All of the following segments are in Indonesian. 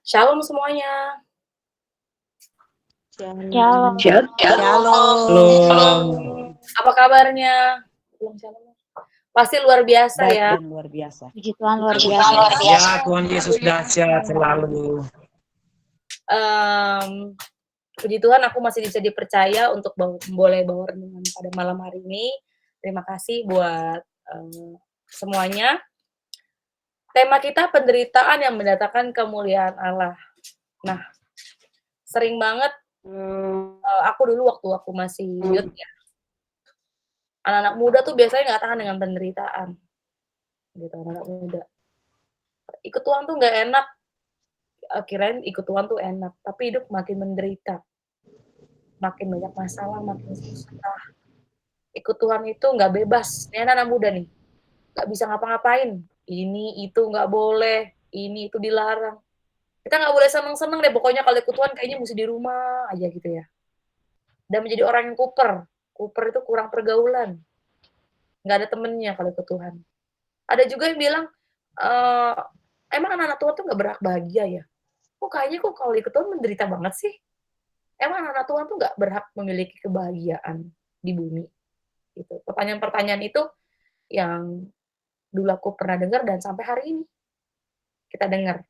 Shalom semuanya. Shalom. Shalom. Apa kabarnya? Pasti luar biasa Baik ya. dan luar biasa. Puji Tuhan luar biasa. Ya, Tuhan Yesus dahsyat selalu. Puji Tuhan aku masih bisa dipercaya untuk boleh bawa renungan pada malam hari ini. Terima kasih buat semuanya. Tema kita penderitaan yang mendatangkan kemuliaan Allah. Nah, sering banget aku dulu waktu aku masih youth ya, anak-anak muda tuh biasanya nggak tahan dengan penderitaan, gitu, anak muda. Ikut Tuhan tuh nggak enak, kirain ikut Tuhan tuh enak, tapi hidup makin menderita, makin banyak masalah, makin susah. Ikut Tuhan itu nggak bebas, ini anak-anak muda nih, nggak bisa ngapa-ngapain, ini itu nggak boleh, ini itu dilarang. Kita nggak boleh seneng-seneng deh, pokoknya kalau ikut Tuhan kayaknya mesti di rumah aja gitu ya. Dan menjadi orang yang kuper itu kurang pergaulan, nggak ada temennya kalau ikut Tuhan. Ada juga yang bilang, emang anak-anak Tuhan tuh nggak berhak bahagia ya? Kok kayaknya kok kalau ikut Tuhan menderita banget sih? Emang anak-anak Tuhan tuh nggak berhak memiliki kebahagiaan di bumi? Gitu. Pertanyaan-pertanyaan itu yang dulu aku pernah dengar dan sampai hari ini kita dengar.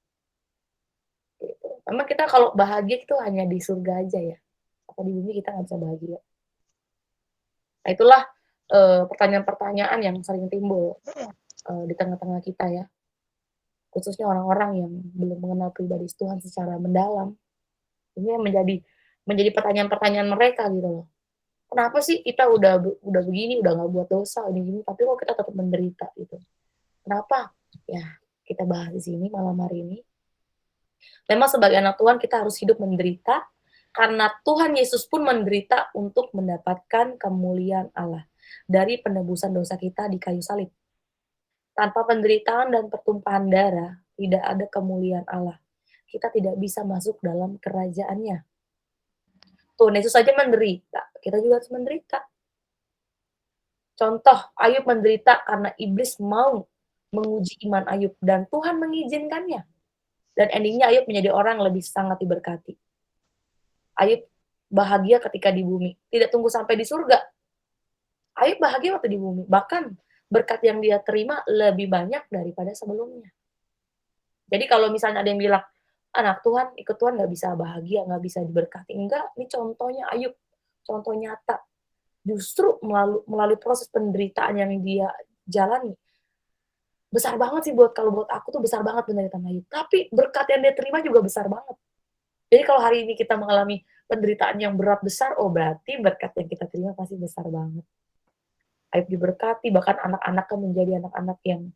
Gitu. Memang kita kalau bahagia itu hanya di surga aja ya. Atau di bumi kita nggak bisa bahagia. Nah, itulah pertanyaan-pertanyaan yang sering timbul di tengah-tengah kita ya. Khususnya orang-orang yang belum mengenal pribadi Tuhan secara mendalam. Ini yang menjadi pertanyaan-pertanyaan mereka gitu loh. Kenapa sih kita udah begini, udah nggak buat dosa, ini gini, tapi kok kita tetap menderita gitu. Kenapa? Ya, kita bahas di sini malam hari ini. Memang sebagai anak Tuhan kita harus hidup menderita, karena Tuhan Yesus pun menderita untuk mendapatkan kemuliaan Allah dari penebusan dosa kita di kayu salib. Tanpa penderitaan dan pertumpahan darah, tidak ada kemuliaan Allah. Kita tidak bisa masuk dalam kerajaannya. Tuhan Yesus saja menderita, kita juga harus menderita. Contoh, Ayub menderita karena iblis mau menguji iman Ayub, dan Tuhan mengizinkannya. Dan endingnya Ayub menjadi orang yang lebih sangat diberkati. Ayub bahagia ketika di bumi, tidak tunggu sampai di surga. Ayub bahagia waktu di bumi, bahkan berkat yang dia terima lebih banyak daripada sebelumnya. Jadi kalau misalnya ada yang bilang, anak Tuhan, ikut Tuhan nggak bisa bahagia, nggak bisa diberkati. Enggak, ini contohnya Ayub, contoh nyata. Justru melalui proses penderitaan yang dia jalani, besar banget sih buat aku tuh besar banget penderitaan Ayub. Tapi berkat yang dia terima juga besar banget. Jadi kalau hari ini kita mengalami penderitaan yang berat besar, oh berarti berkat yang kita terima pasti besar banget. Ayub diberkati, bahkan anak-anaknya menjadi anak-anak yang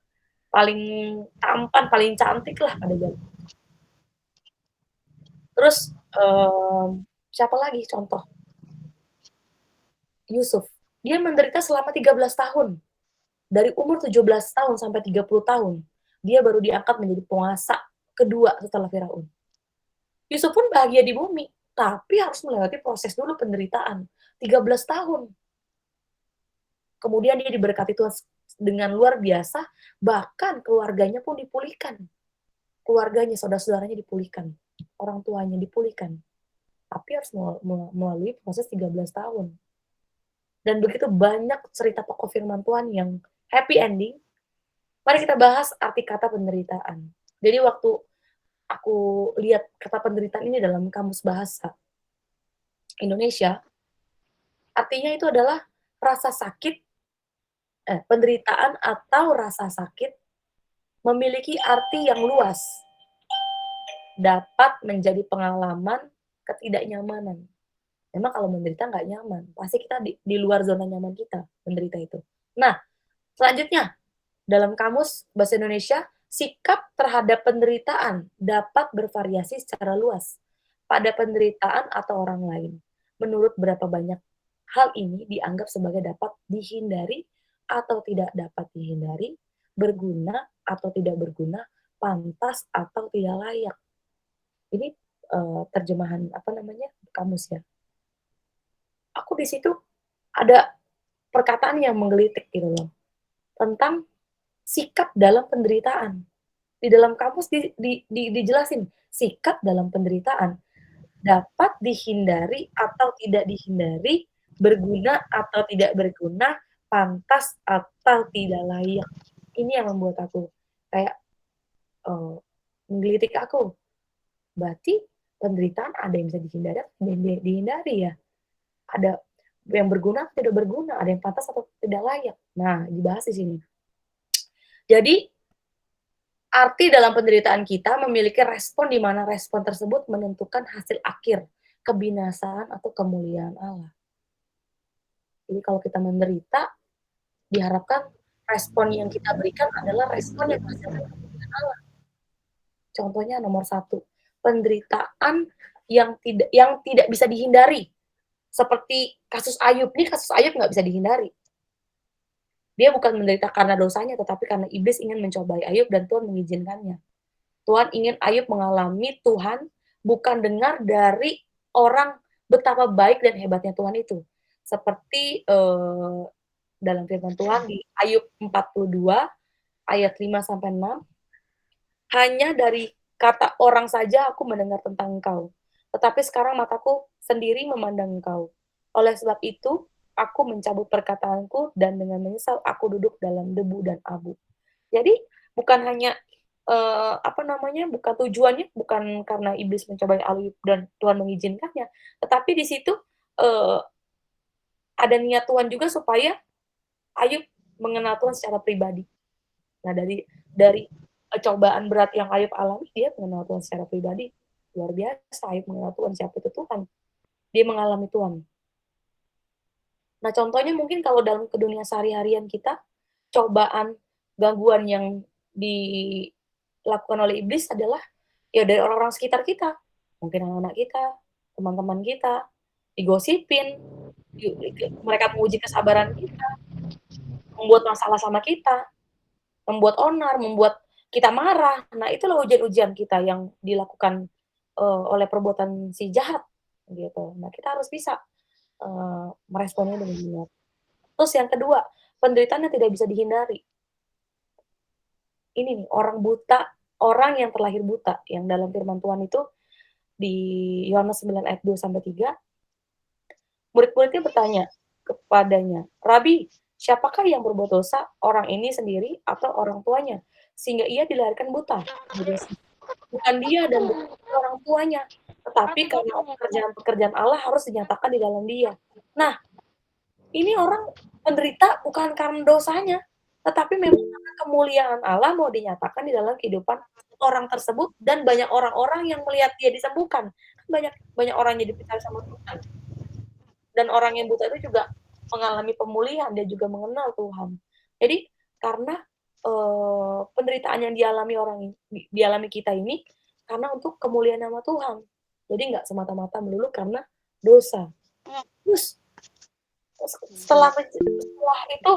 paling tampan, paling cantik lah pada zaman. Terus siapa lagi contoh? Yusuf. Dia menderita selama 13 tahun. Dari umur 17 tahun sampai 30 tahun. Dia baru diangkat menjadi penguasa kedua setelah Firaun. Yusuf pun bahagia di bumi, tapi harus melewati proses dulu penderitaan. 13 tahun. Kemudian dia diberkati Tuhan dengan luar biasa, bahkan keluarganya pun dipulihkan. Keluarganya, saudara-saudaranya dipulihkan. Orang tuanya dipulihkan. Tapi harus melalui proses 13 tahun. Dan begitu banyak cerita tokoh firman Tuhan yang happy ending. Mari kita bahas arti kata penderitaan. Jadi waktu aku lihat kata penderitaan ini dalam kamus bahasa Indonesia, artinya itu adalah rasa sakit, penderitaan atau rasa sakit memiliki arti yang luas, dapat menjadi pengalaman ketidaknyamanan. Memang kalau menderita nggak nyaman, pasti kita di luar zona nyaman kita menderita itu. Nah, selanjutnya, dalam kamus Bahasa Indonesia, sikap terhadap penderitaan dapat bervariasi secara luas pada penderitaan atau orang lain. Menurut berapa banyak hal ini dianggap sebagai dapat dihindari atau tidak dapat dihindari, berguna atau tidak berguna, pantas atau tidak layak. Ini terjemahan kamus ya. Aku di situ ada perkataan yang menggelitik gitu loh, tentang sikap dalam penderitaan. Di dalam kamus dijelasin, sikap dalam penderitaan dapat dihindari atau tidak dihindari, berguna atau tidak berguna, pantas atau tidak layak. Ini yang membuat aku kayak, eee, menggelitik aku, berarti penderitaan ada yang bisa dihindari atau tidak dihindari ya? Ada yang berguna atau tidak berguna, ada yang pantas atau tidak layak. Nah, dibahas di sini. Jadi, arti dalam penderitaan kita memiliki respon di mana respon tersebut menentukan hasil akhir, kebinasaan atau kemuliaan Allah. Jadi kalau kita menderita, diharapkan respon yang kita berikan adalah respon yang menghasilkan kemuliaan Allah. Contohnya nomor satu, penderitaan yang tidak bisa dihindari. Seperti kasus Ayub, ini kasus Ayub nggak bisa dihindari. Dia bukan menderita karena dosanya, tetapi karena iblis ingin mencobai Ayub dan Tuhan mengizinkannya. Tuhan ingin Ayub mengalami Tuhan, bukan dengar dari orang betapa baik dan hebatnya Tuhan itu. Seperti, dalam firman Tuhan di Ayub 42 ayat 5 sampai 6, "Hanya dari kata orang saja aku mendengar tentang Engkau, tetapi sekarang mataku sendiri memandang Engkau. Oleh sebab itu, aku mencabut perkataanku dan dengan menyesal aku duduk dalam debu dan abu." Jadi bukan hanya, bukan tujuannya bukan karena iblis mencobai Ayub dan Tuhan mengizinkannya, tetapi di situ, eee, ada niat Tuhan juga supaya Ayub mengenal Tuhan secara pribadi. Nah, dari cobaan berat yang Ayub alami, dia mengenal Tuhan secara pribadi. Luar biasa Ayub mengenal Tuhan, siapa itu Tuhan. Dia mengalami Tuhan. Nah, contohnya mungkin kalau dalam ke dunia sehari-harian kita, cobaan, gangguan yang dilakukan oleh iblis adalah ya dari orang-orang sekitar kita. Mungkin anak-anak kita, teman-teman kita, digosipin, mereka menguji kesabaran kita, membuat masalah sama kita, membuat onar, membuat kita marah. Nah, itulah ujian-ujian kita yang dilakukan, oleh perbuatan si jahat, gitu. Nah, kita harus bisa, meresponnya dengan benar. Terus yang kedua, penderitaan yang tidak bisa dihindari. Ini nih, orang yang terlahir buta, yang dalam firman Tuhan itu di Yohanes 9 ayat 2 sampai 3, murid-muridnya bertanya kepadanya, "Rabi, siapakah yang berbuat dosa, orang ini sendiri atau orang tuanya, sehingga ia dilahirkan buta?" Bukan dia dan bukan orang tuanya, tetapi karena pekerjaan-pekerjaan Allah harus dinyatakan di dalam dia. Nah, ini orang menderita bukan karena dosanya, tetapi memang karena kemuliaan Allah mau dinyatakan di dalam kehidupan orang tersebut dan banyak orang-orang yang melihat dia disembuhkan. Kan banyak banyak orang jadi percaya sama Tuhan. Dan orang yang buta itu juga mengalami pemulihan, dia juga mengenal Tuhan. Jadi karena, penderitaan yang dialami dialami kita ini karena untuk kemuliaan nama Tuhan. Jadi nggak semata-mata melulu karena dosa. Terus setelah itu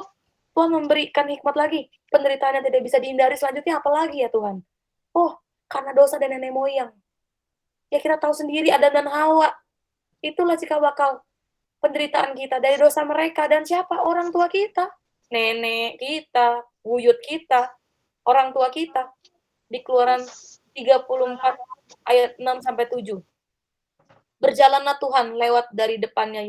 Tuhan memberikan hikmat lagi, penderitaan yang tidak bisa dihindari selanjutnya apalagi ya Tuhan? Oh, karena dosa dan nenek moyang. Ya kita tahu sendiri Adam dan Hawa, itulah cikal bakal penderitaan kita dari dosa mereka dan siapa? Orang tua kita, nenek kita, buyut kita, orang tua kita. Di Keluaran 34 ayat 6 sampai 7. Berjalanlah Tuhan lewat dari depannya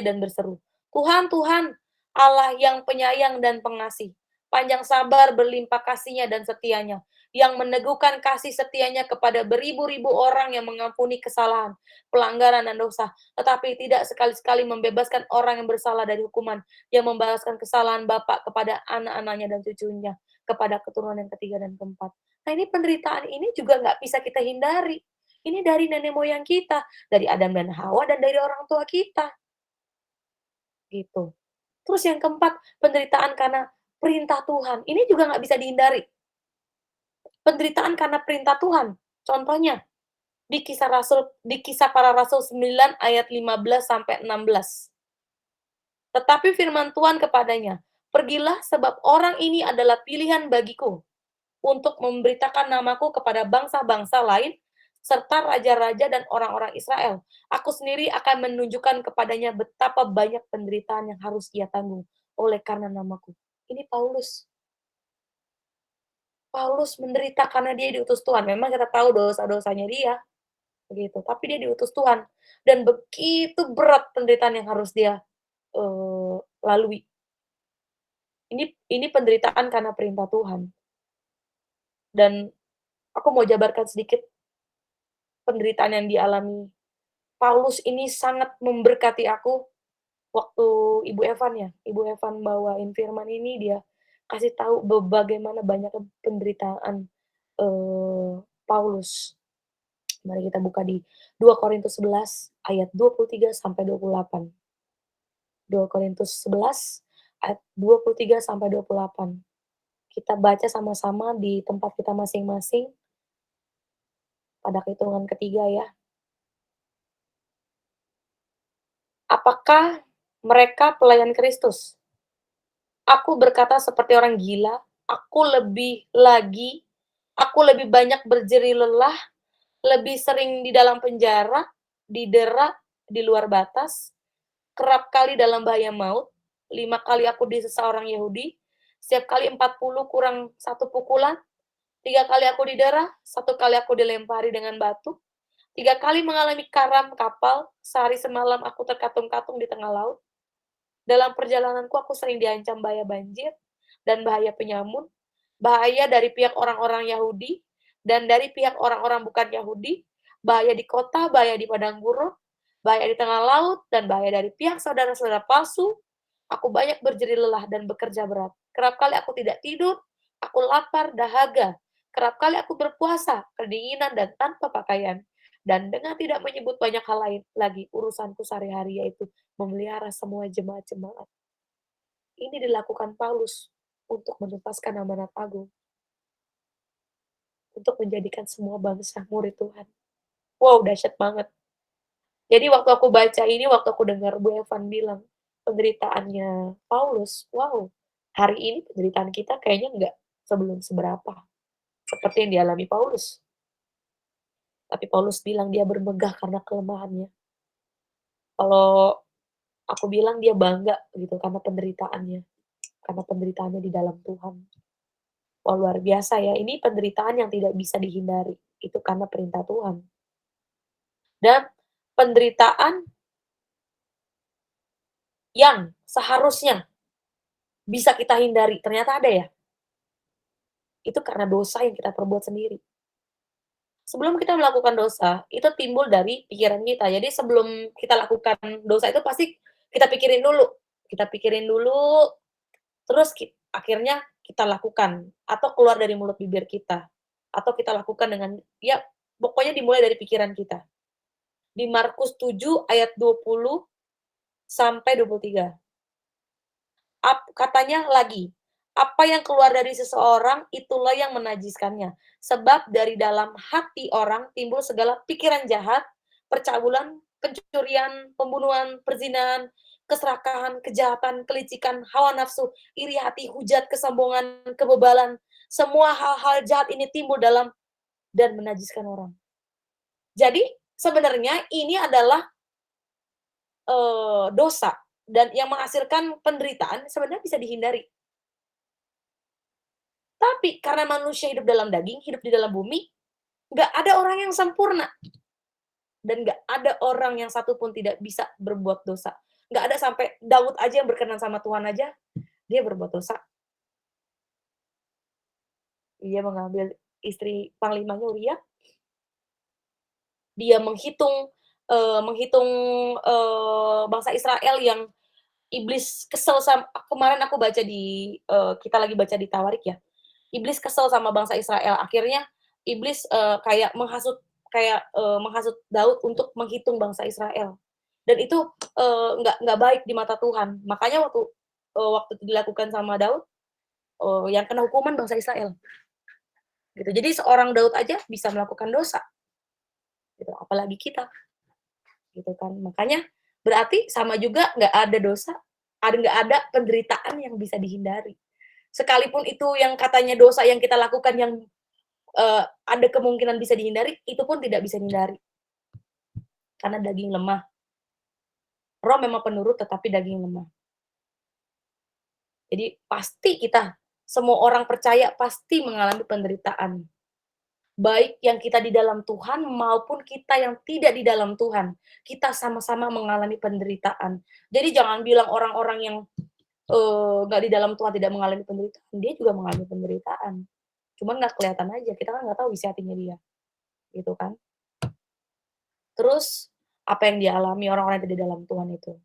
dan berseru, "Tuhan, Tuhan, Allah yang penyayang dan pengasih, panjang sabar, berlimpah kasihnya dan setianya, yang meneguhkan kasih setianya kepada beribu-ribu orang yang mengampuni kesalahan, pelanggaran dan dosa, tetapi tidak sekali-sekali membebaskan orang yang bersalah dari hukuman, yang membalaskan kesalahan bapa kepada anak-anaknya dan cucunya, kepada keturunan yang ketiga dan keempat." Nah, ini penderitaan ini juga nggak bisa kita hindari. Ini dari nenek moyang kita, dari Adam dan Hawa dan dari orang tua kita. Gitu. Terus yang keempat, penderitaan karena perintah Tuhan. Ini juga nggak bisa dihindari. Penderitaan karena perintah Tuhan. Contohnya, di Kisah Para Rasul 9 ayat 15 sampai 16. Tetapi firman Tuhan kepadanya, "Pergilah sebab orang ini adalah pilihan bagiku untuk memberitakan namaku kepada bangsa-bangsa lain serta raja-raja dan orang-orang Israel. Aku sendiri akan menunjukkan kepadanya betapa banyak penderitaan yang harus ia tanggung oleh karena namaku." Ini Paulus. Paulus menderita karena dia diutus Tuhan. Memang kita tahu dosa-dosanya dia, begitu, tapi dia diutus Tuhan. Dan begitu berat penderitaan yang harus dia, lalui. Ini penderitaan karena perintah Tuhan. Dan aku mau jabarkan sedikit penderitaan yang dialami Paulus ini sangat memberkati aku waktu Ibu Evan ya, Ibu Evan bawain firman ini dia kasih tahu bagaimana banyaknya penderitaan, Paulus. Mari kita buka di 2 Korintus 11 ayat 23 sampai 28. 2 Korintus 11 ayat 23 sampai 28. Kita baca sama-sama di tempat kita masing-masing pada hitungan ketiga ya. Apakah mereka pelayan Kristus? Aku berkata seperti orang gila, aku lebih banyak berjeri lelah, lebih sering di dalam penjara, didera di luar batas, kerap kali dalam bahaya maut, 5 kali aku disesat orang Yahudi, setiap kali 40 kurang 1 pukulan, 3 kali aku didera, 1 kali aku dilempari dengan batu, 3 kali mengalami karam kapal, sehari semalam aku terkatung-katung di tengah laut. Dalam perjalananku aku sering diancam bahaya banjir dan bahaya penyamun, bahaya dari pihak orang-orang Yahudi dan dari pihak orang-orang bukan Yahudi, bahaya di kota, bahaya di padang gurun, bahaya di tengah laut, dan bahaya dari pihak saudara-saudara palsu. Aku banyak berjeri lelah dan bekerja berat. Kerap kali aku tidak tidur, aku lapar, dahaga. Kerap kali aku berpuasa, kedinginan, dan tanpa pakaian. Dan dengan tidak menyebut banyak hal lain lagi, urusanku sehari-hari yaitu memelihara semua jemaat-jemaat. Ini dilakukan Paulus untuk menuntaskan amanat agung, untuk menjadikan semua bangsa murid Tuhan. Wow, dahsyat banget. Jadi waktu aku baca ini, waktu aku dengar Bu Evan bilang penderitaannya Paulus, wow, hari ini penderitaan kita kayaknya nggak sebelum seberapa, seperti yang dialami Paulus. Tapi Paulus bilang dia bermegah karena kelemahannya. Kalau aku bilang dia bangga gitu karena penderitaannya di dalam Tuhan. Wah, luar biasa ya, ini penderitaan yang tidak bisa dihindari, itu karena perintah Tuhan. Dan penderitaan yang seharusnya bisa kita hindari, ternyata ada ya, itu karena dosa yang kita perbuat sendiri. Sebelum kita melakukan dosa, itu timbul dari pikiran kita. Jadi sebelum kita lakukan dosa itu pasti kita pikirin dulu, terus akhirnya kita lakukan, atau keluar dari mulut bibir kita, atau kita lakukan dengan ya pokoknya dimulai dari pikiran kita. Di Markus 7 ayat 20 sampai 23. Katanya lagi, apa yang keluar dari seseorang itulah yang menajiskannya. Sebab dari dalam hati orang timbul segala pikiran jahat, percabulan, pencurian, pembunuhan, perzinahan, keserakahan, kejahatan, kelicikan, hawa nafsu, iri hati, hujat, kesombongan, kebebalan. Semua hal-hal jahat ini timbul dalam dan menajiskan orang. Jadi sebenarnya ini adalah dosa dan yang menghasilkan penderitaan sebenarnya bisa dihindari. Tapi karena manusia hidup dalam daging, hidup di dalam bumi, nggak ada orang yang sempurna. Dan nggak ada orang yang satu pun tidak bisa berbuat dosa. Nggak ada sampai Daud aja yang berkenan sama Tuhan aja, dia berbuat dosa. Dia mengambil istri panglimanya Uria, dia menghitung bangsa Israel yang iblis kesel sama kemarin aku baca di kita lagi baca di Tawarik ya. Iblis kesel sama bangsa Israel. Akhirnya iblis menghasut Daud untuk menghitung bangsa Israel. Dan itu nggak baik di mata Tuhan. Makanya waktu itu dilakukan sama Daud, yang kena hukuman bangsa Israel. Gitu. Jadi seorang Daud aja bisa melakukan dosa. Gitu. Apalagi kita. Gitu kan. Makanya berarti sama juga nggak ada dosa, nggak ada penderitaan yang bisa dihindari. Sekalipun itu yang katanya dosa yang kita lakukan yang ada kemungkinan bisa dihindari, itu pun tidak bisa dihindari. Karena daging lemah. Roh memang penurut tetapi daging lemah. Jadi pasti kita Semua orang percaya pasti mengalami penderitaan. Baik yang kita di dalam Tuhan maupun kita yang tidak di dalam Tuhan. Kita sama-sama mengalami penderitaan. Jadi jangan bilang orang-orang yang, nggak di dalam Tuhan tidak mengalami penderitaan, dia juga mengalami penderitaan. Cuman nggak kelihatan aja, kita kan nggak tahu isi hatinya dia, gitu kan. Terus, apa yang dialami orang-orang yang di dalam Tuhan itu.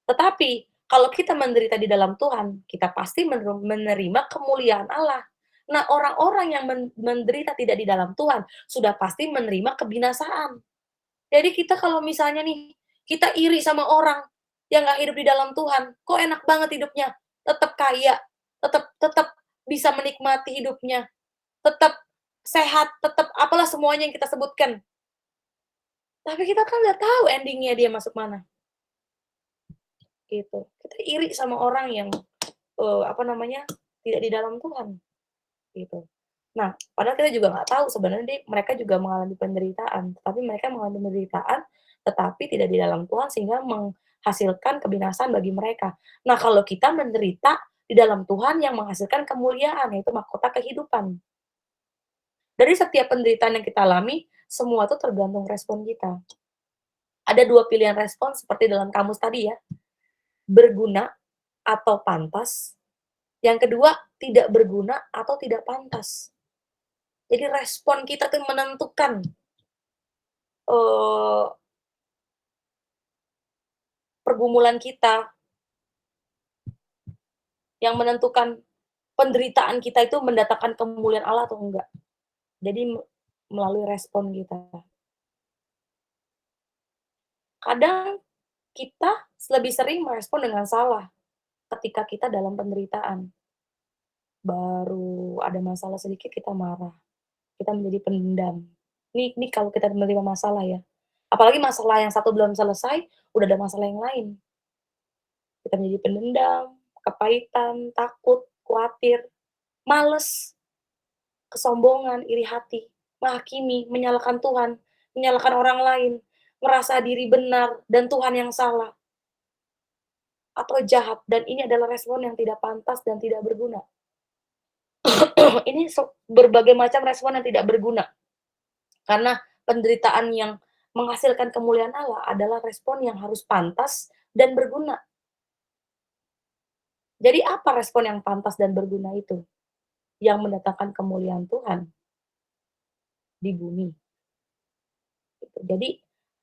Tetapi, kalau kita menderita di dalam Tuhan, kita pasti menerima kemuliaan Allah. Nah, orang-orang yang menderita tidak di dalam Tuhan, sudah pasti menerima kebinasaan. Jadi kita kalau misalnya nih, kita iri sama orang yang nggak hidup di dalam Tuhan, kok enak banget hidupnya, tetap kaya, tetap tetap bisa menikmati hidupnya, tetap sehat, tetap apalah semuanya yang kita sebutkan. Tapi kita kan nggak tahu ending-nya dia masuk mana, gitu. Kita iri sama orang yang, apa namanya, tidak di dalam Tuhan, gitu. Nah, padahal kita juga nggak tahu sebenarnya mereka juga mengalami penderitaan, tapi mereka mengalami penderitaan, tetapi tidak di dalam Tuhan sehingga menghasilkan kebinasaan bagi mereka. Nah, kalau kita menderita di dalam Tuhan yang menghasilkan kemuliaan, yaitu mahkota kehidupan. Dari setiap penderitaan yang kita alami, semua itu tergantung respon kita. Ada 2 pilihan respon seperti dalam kamus tadi ya, berguna atau pantas. Yang kedua, tidak berguna atau tidak pantas. Jadi respon kita tuh menentukan, eee, pergumulan kita, yang menentukan penderitaan kita itu mendatangkan kemuliaan Allah atau enggak. Jadi melalui respon kita. Kadang kita lebih sering merespon dengan salah ketika kita dalam penderitaan. Baru ada masalah sedikit kita marah, kita menjadi pendendam. Ini kalau kita menerima masalah ya. Apalagi masalah yang satu belum selesai, udah ada masalah yang lain. Kita menjadi pendendam, kepahitan, takut, khawatir, males, kesombongan, iri hati, menghakimi, menyalahkan Tuhan, menyalahkan orang lain, merasa diri benar dan Tuhan yang salah atau jahat, dan ini adalah respon yang tidak pantas dan tidak berguna. Ini berbagai macam respon yang tidak berguna, karena penderitaan yang menghasilkan kemuliaan Allah adalah respon yang harus pantas dan berguna. Jadi apa respon yang pantas dan berguna itu? Yang mendatangkan kemuliaan Tuhan di bumi, gitu. Jadi,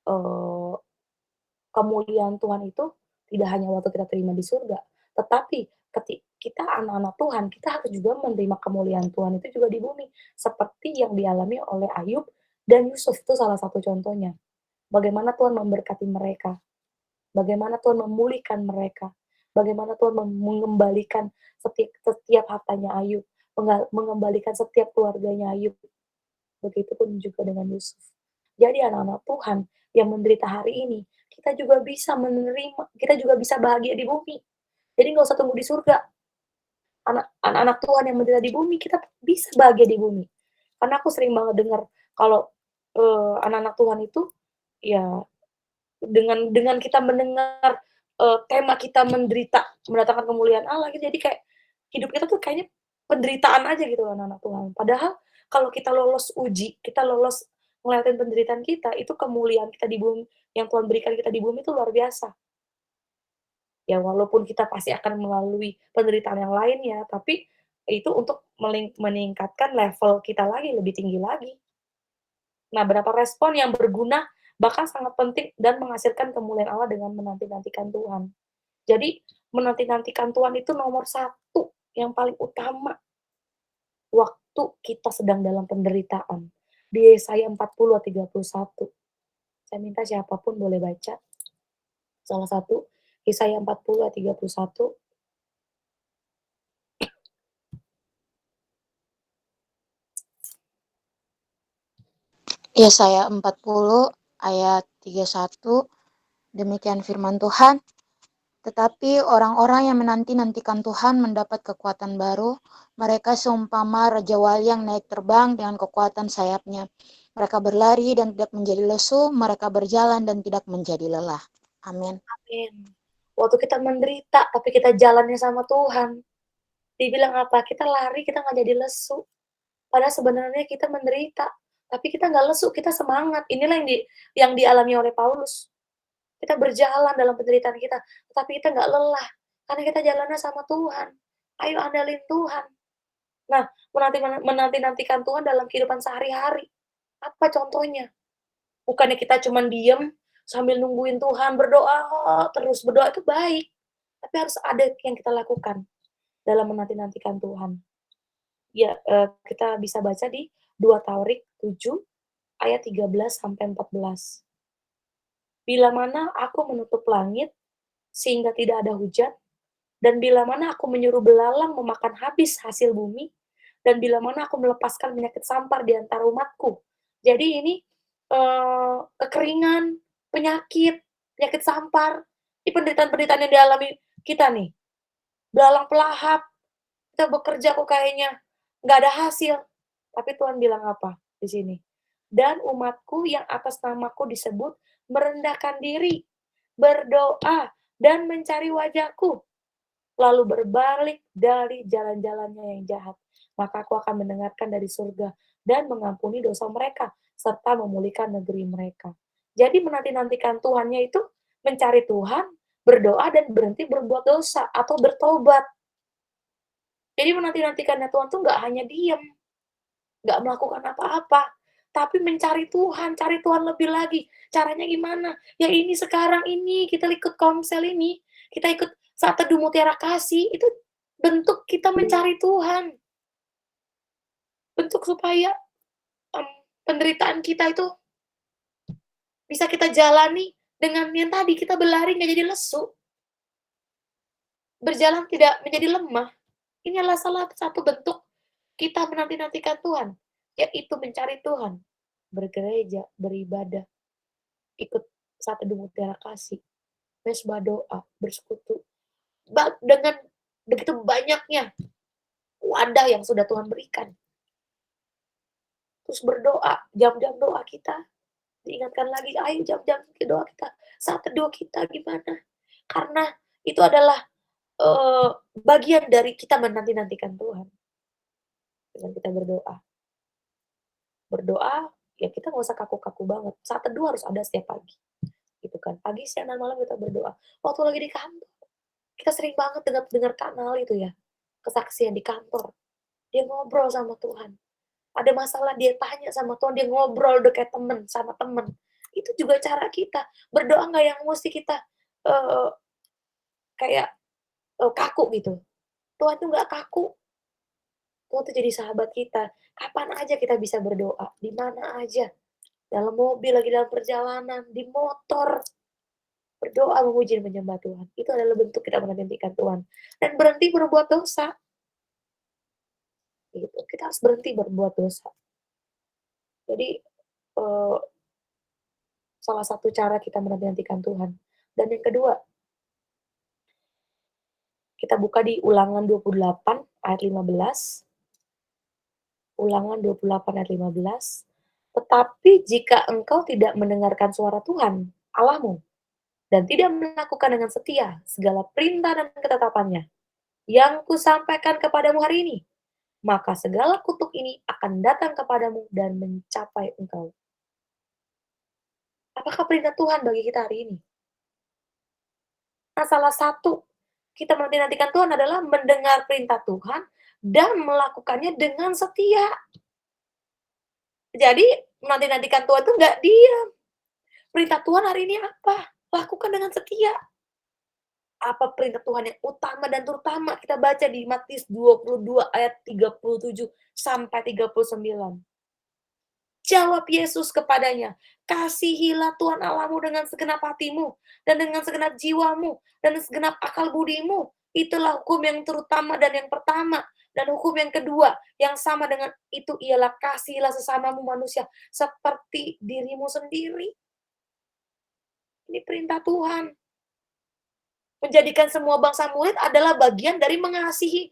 eee, kemuliaan Tuhan itu tidak hanya waktu kita terima di surga, tetapi kita anak-anak Tuhan, kita harus juga menerima kemuliaan Tuhan itu juga di bumi, seperti yang dialami oleh Ayub dan Yusuf, itu salah satu contohnya. Bagaimana Tuhan memberkati mereka, bagaimana Tuhan memulihkan mereka, bagaimana Tuhan mengembalikan setiap hartanya Ayub, mengembalikan setiap keluarganya Ayub. Begitupun juga dengan Yusuf. Jadi anak-anak Tuhan yang menderita hari ini, kita juga bisa bahagia di bumi. Jadi nggak usah tunggu di surga. Anak-anak Tuhan yang menderita di bumi, kita bisa bahagia di bumi. Karena aku sering banget dengar kalau, anak-anak Tuhan itu, ya dengan kita mendengar, tema kita menderita mendatangkan kemuliaan Allah gitu, jadi kayak hidup kita tuh kayaknya penderitaan aja gitu anak-anak Tuhan. Padahal kalau kita lolos uji, kita lolos ngelewatin penderitaan kita, itu kemuliaan kita di bumi yang Tuhan berikan kita di bumi itu luar biasa. Ya walaupun kita pasti akan melalui penderitaan yang lainnya, tapi itu untuk meningkatkan level kita lagi, lebih tinggi lagi. Nah, berapa respon yang berguna bahkan sangat penting dan menghasilkan kemuliaan Allah dengan menanti-nantikan Tuhan. Jadi, menanti-nantikan Tuhan itu nomor satu yang paling utama waktu kita sedang dalam penderitaan. Di Yesaya 40 ayat 31. Saya minta siapapun boleh baca. Salah satu, Yesaya 40 ayat 31. Yesaya 40 ayat 31, demikian firman Tuhan. Tetapi orang-orang yang menanti-nantikan Tuhan mendapat kekuatan baru. Mereka seumpama Raja Wali yang naik terbang dengan kekuatan sayapnya. Mereka berlari dan tidak menjadi lesu, mereka berjalan dan tidak menjadi lelah. Amin. Amin. Waktu kita menderita, tapi kita jalannya sama Tuhan. Dibilang apa? Kita lari, kita nggak jadi lesu. Padahal sebenarnya kita menderita, tapi kita nggak lesu, kita semangat. Inilah yang dialami oleh Paulus. Kita berjalan dalam penderitaan kita, tetapi kita nggak lelah, karena kita jalannya sama Tuhan. Ayo andalin Tuhan. Nah, menanti-nantikan Tuhan dalam kehidupan sehari-hari. Apa contohnya? Bukannya kita cuman diem, sambil nungguin Tuhan, berdoa terus. Berdoa itu baik, tapi harus ada yang kita lakukan dalam menanti-nantikan Tuhan. Ya, kita bisa baca di 2 Taurik 7 ayat 13 sampai 14. Bila mana aku menutup langit sehingga tidak ada hujan, dan bila mana aku menyuruh belalang memakan habis hasil bumi, dan bila mana aku melepaskan penyakit sampar di antara umatku. Jadi ini kekeringan, penyakit sampar, ini penderitaan-penderitaan yang dialami kita nih. Belalang pelahap, kita bekerja kok kayaknya nggak ada hasil. Tapi Tuhan bilang apa di sini? Dan umatku yang atas namaku disebut merendahkan diri, berdoa, dan mencari wajahku, lalu berbalik dari jalan-jalannya yang jahat. Maka aku akan mendengarkan dari surga dan mengampuni dosa mereka, serta memulihkan negeri mereka. Jadi menanti-nantikan Tuhannya itu mencari Tuhan, berdoa, dan berhenti berbuat dosa atau bertobat. Jadi menanti-nantikannya Tuhan tuh nggak hanya diem, nggak melakukan apa-apa, tapi mencari Tuhan, cari Tuhan lebih lagi. Caranya gimana? Ya ini sekarang ini, kita ikut komsel ini, kita ikut saat teduh mutiara kasih, itu bentuk kita mencari Tuhan. Bentuk supaya penderitaan kita itu bisa kita jalani dengan yang tadi, kita berlari nggak jadi lesu, berjalan tidak menjadi lemah. Ini adalah salah satu bentuk kita menanti-nantikan Tuhan, yaitu mencari Tuhan, bergereja, beribadah, ikut saat teduh mutiara kasih, mesbah doa, bersekutu. Dengan begitu banyaknya wadah yang sudah Tuhan berikan. Terus berdoa, jam-jam doa kita, diingatkan lagi, ayo jam-jam doa kita, saat teduh kita gimana. Karena itu adalah bagian dari kita menanti-nantikan Tuhan. Dengan kita berdoa. Berdoa, ya kita nggak usah kaku-kaku banget. Saat teduh harus ada setiap pagi. Gitu kan. Pagi, siang, dan malam kita berdoa. Waktu lagi di kantor, kita sering banget dengar kanal itu ya. Kesaksian di kantor. Dia ngobrol sama Tuhan. Ada masalah dia tanya sama Tuhan, dia ngobrol udah kayak temen sama temen. Itu juga cara kita. Berdoa nggak yang mesti kita kayak kaku gitu. Tuhan tuh nggak kaku. Tuhan tuh jadi sahabat kita. Kapan aja kita bisa berdoa, di mana aja. Dalam mobil, lagi dalam perjalanan, di motor. Berdoa, memuji, dan menyembah Tuhan. Itu adalah bentuk kita menantikan Tuhan. Dan berhenti berbuat dosa. Gitu. Kita harus berhenti berbuat dosa. Jadi, salah satu cara kita menantikan Tuhan. Dan yang kedua, kita buka di Ulangan 28 ayat 15. Ulangan 28 ayat 15. Tetapi jika engkau tidak mendengarkan suara Tuhan, Allahmu, dan tidak melakukan dengan setia segala perintah dan ketetapannya yang kusampaikan kepadamu hari ini, maka segala kutuk ini akan datang kepadamu dan mencapai engkau. Apakah perintah Tuhan bagi kita hari ini? Nah, salah satu kita menantikan Tuhan adalah mendengar perintah Tuhan dan melakukannya dengan setia. Jadi, menantikan Tuhan itu nggak diam. Perintah Tuhan hari ini apa? Lakukan dengan setia. Apa perintah Tuhan yang utama dan terutama? Kita baca di Matius 22 ayat 37 sampai 39. Jawab Yesus kepadanya, kasihilah Tuhan Allahmu dengan segenap hatimu, dan dengan segenap jiwamu, dan segenap akal budimu. Itulah hukum yang terutama dan yang pertama. Dan hukum yang kedua, yang sama dengan itu ialah kasihilah sesamamu manusia, seperti dirimu sendiri. Ini perintah Tuhan. Menjadikan semua bangsa murid adalah bagian dari mengasihi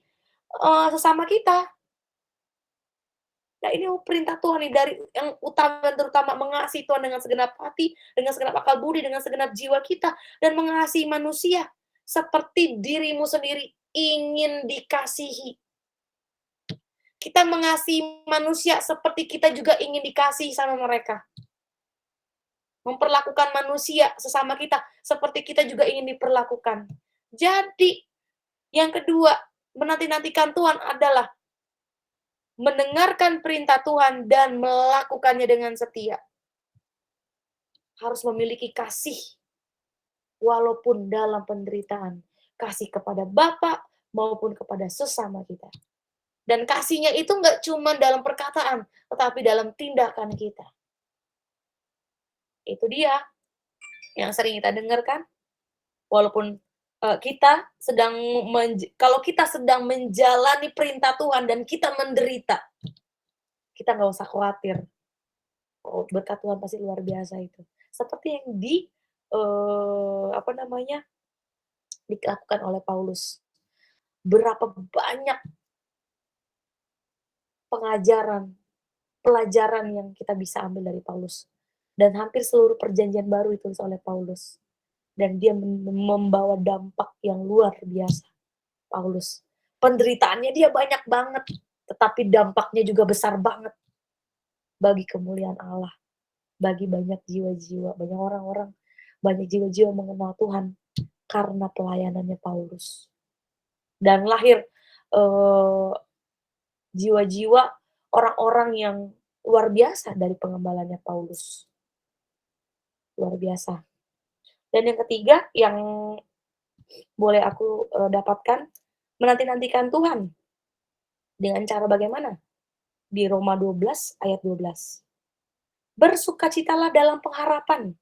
sesama kita. Nah, ini perintah Tuhan nih, dari yang utama dan terutama mengasihi Tuhan dengan segenap hati, dengan segenap akal budi, dengan segenap jiwa kita, dan mengasihi manusia seperti dirimu sendiri. ingin dikasihi. Kita mengasihi manusia seperti kita juga ingin dikasihi sama mereka. Memperlakukan manusia sesama kita seperti kita juga ingin diperlakukan. Jadi, yang kedua, menanti-nantikan Tuhan adalah mendengarkan perintah Tuhan dan melakukannya dengan setia. Harus memiliki kasih walaupun dalam penderitaan. Kasih kepada Bapa maupun kepada sesama kita. Dan kasihnya itu nggak cuma dalam perkataan, tetapi dalam tindakan kita. Itu dia yang sering kita dengarkan. Walaupun kita sedang kalau kita sedang menjalani perintah Tuhan dan kita menderita, kita nggak usah khawatir. Oh, berkat Tuhan pasti luar biasa itu. Seperti yang dilakukan oleh Paulus. Berapa banyak pelajaran yang kita bisa ambil dari Paulus. Dan hampir seluruh perjanjian baru ditulis oleh Paulus. Dan dia membawa dampak yang luar biasa. Paulus. Pendderitaannya dia banyak banget. Tetapi dampaknya juga besar banget. Bagi kemuliaan Allah. Bagi banyak jiwa-jiwa. Banyak orang-orang. Banyak jiwa-jiwa mengenal Tuhan. Karena pelayanannya Paulus. Dan lahir jiwa-jiwa orang-orang yang luar biasa dari pengembalannya Paulus. Luar biasa. Dan yang ketiga yang boleh aku dapatkan, menanti-nantikan Tuhan. Dengan cara bagaimana? Di Roma 12 ayat 12. Bersukacitalah dalam pengharapan,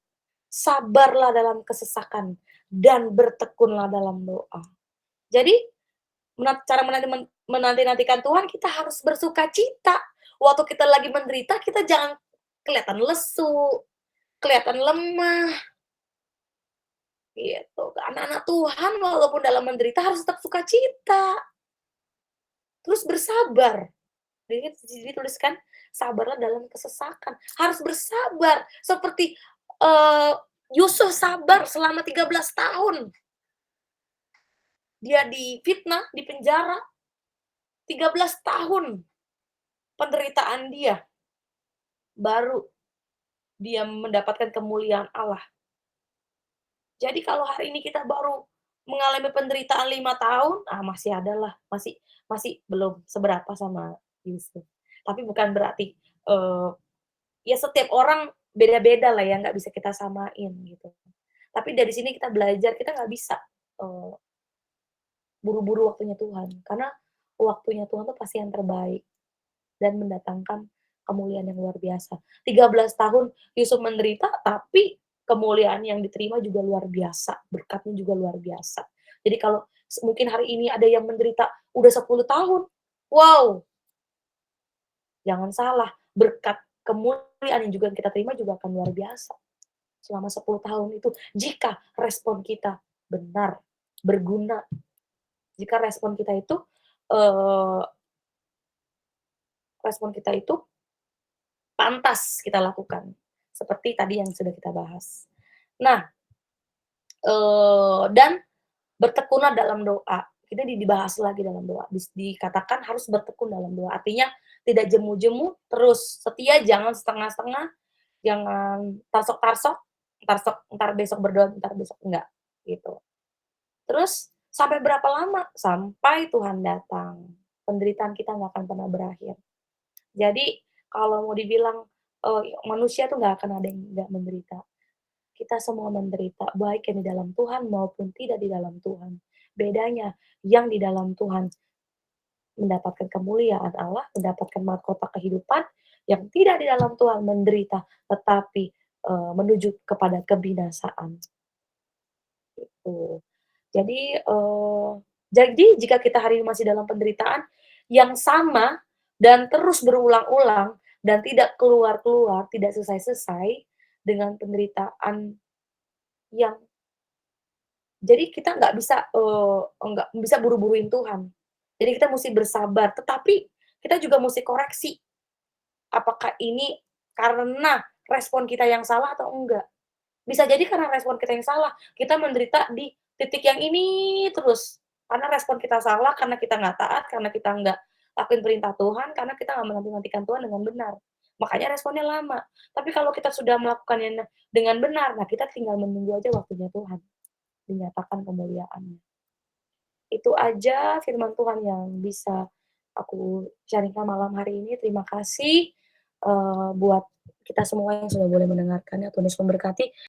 sabarlah dalam kesesakan, dan bertekunlah dalam doa. Jadi, cara menanti-nantikan Tuhan, kita harus bersukacita. Waktu kita lagi menderita, kita jangan kelihatan lesu, kelihatan lemah. Gitu. Anak-anak Tuhan walaupun dalam menderita harus tetap sukacita. Terus bersabar. Dituliskan, sabarlah dalam kesesakan. Harus bersabar. Seperti Yusuf sabar selama 13 tahun. Dia difitnah, di penjara. 13 tahun penderitaan dia. Baru dia mendapatkan kemuliaan Allah. Jadi kalau hari ini kita baru mengalami penderitaan 5 tahun, masih adalah, masih belum seberapa sama Yusuf. Tapi bukan berarti, ya setiap orang beda-beda lah ya, nggak bisa kita samain gitu. Tapi dari sini kita belajar, kita nggak bisa buru-buru waktunya Tuhan. Karena waktunya Tuhan tuh pasti yang terbaik dan mendatangkan kemuliaan yang luar biasa. 13 tahun Yusuf menderita, tapi kemuliaan yang diterima juga luar biasa, berkatnya juga luar biasa. Jadi kalau mungkin hari ini ada yang menderita udah 10 tahun, wow! Jangan salah, berkat kemuliaan yang juga kita terima juga akan luar biasa. Selama 10 tahun itu, jika respon kita benar, berguna, jika respon kita itu pantas kita lakukan. Seperti tadi yang sudah kita bahas. Nah, dan bertekunlah dalam doa. Kita dibahas lagi dalam doa. Dikatakan harus bertekun dalam doa. Artinya tidak jemu-jemu, terus setia, jangan setengah-setengah, jangan tarsok-tarsok, ntar besok berdoa, ntar besok enggak, gitu. Terus sampai berapa lama? Sampai Tuhan datang. Penderitaan kita nggak akan pernah berakhir. Jadi kalau mau dibilang manusia tuh nggak akan ada yang nggak menderita. Kita semua menderita, baik yang di dalam Tuhan maupun tidak di dalam Tuhan. Bedanya, yang di dalam Tuhan mendapatkan kemuliaan Allah, mendapatkan mahkota kehidupan, yang tidak di dalam Tuhan menderita, tetapi menuju kepada kebinasaan. Gitu. Jadi jika kita hari ini masih dalam penderitaan yang sama dan terus berulang-ulang dan tidak keluar-keluar, tidak selesai-selesai dengan penderitaan yang jadi kita nggak bisa buru-buruin Tuhan. Jadi kita mesti bersabar, tetapi kita juga mesti koreksi. Apakah ini karena respon kita yang salah atau enggak? Bisa jadi karena respon kita yang salah, kita menderita di titik yang ini terus. Karena respon kita salah, karena kita nggak taat, karena kita nggak lakuin perintah Tuhan, karena kita nggak menanti-nantikan Tuhan dengan benar. Makanya responnya lama. Tapi kalau kita sudah melakukannya dengan benar, nah kita tinggal menunggu aja waktunya Tuhan, dinyatakan kemuliaannya. Itu aja firman Tuhan yang bisa aku sharing-kan malam hari ini. Terima kasih, buat kita semua yang sudah boleh mendengarkannya. Tuhan Yesus memberkati.